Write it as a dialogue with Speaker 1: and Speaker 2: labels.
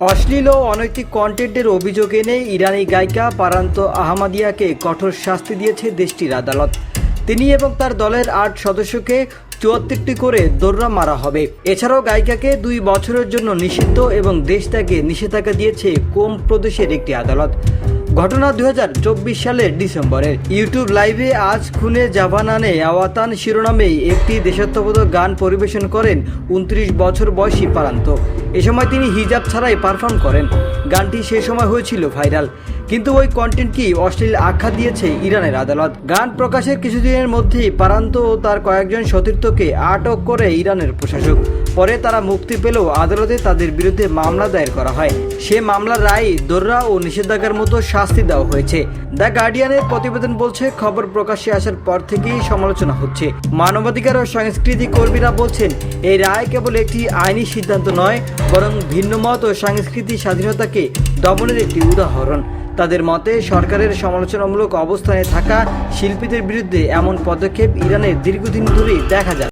Speaker 1: অশ্লীল ও অনৈতিক কন্টেন্টের অভিযোগ এনে ইরানি গায়িকা পারান্ত আহমাদিয়াকে কঠোর শাস্তি দিয়েছে দেশটির আদালত। তিনি এবং তার দলের ৮ সদস্যকে ৭৪টি করে দোররা মারা হবে। এছাড়াও গায়িকাকে ২ বছরের জন্য নিষিদ্ধ এবং দেশ ত্যাগে নিষেধাজ্ঞা দিয়েছে কোম প্রদেশের একটি আদালত। ঘটনা ২০২৪ সালের ডিসেম্বরের। ইউটিউব লাইভে আজ খুনে জাভানানে আওয়াতান শিরোনামে একটি দেশাত্মবোধক গান পরিবেশন করেন ২৯ বছর বয়সী পারান্ত। এ সময় তিনি হিজাব ছাড়াই পারফর্ম করেন। গানটি সে সময় হয়েছিল ভাইরাল, কিন্তু ওই কন্টেন্টকে অশ্লীল আখ্যা দিয়েছে ইরানের আদালত। গান প্রকাশের কিছুদিনের মধ্যেই পারান্ত ও তার কয়েকজন সতীর্থকে আটক করে ইরানের প্রশাসক। পরে তারা মুক্তি পেলেও আদালতে তাদের বিরুদ্ধে মামলা দায়ের করা হয়। সে মামলার রায়ে দোররা ও নিষেধাজ্ঞার মতো শাস্তি দেওয়া হয়েছে। দ্য গার্ডিয়ানের প্রতিবেদন বলছে, খবর প্রকাশ্যে আসার পর থেকেই সমালোচনা হচ্ছে। মানবাধিকার ও সংস্কৃতি কর্মীরা বলছেন, এই রায় কেবল একটি আইনি সিদ্ধান্ত নয়, বরং ভিন্নমত ও সাংস্কৃতিক স্বাধীনতাকে দমনের একটি উদাহরণ। তাদের মতে, সরকারের সমালোচনামূলক অবস্থানে থাকা শিল্পীদের বিরুদ্ধে এমন পদক্ষেপ ইরানের দীর্ঘদিন ধরেই দেখা যায়।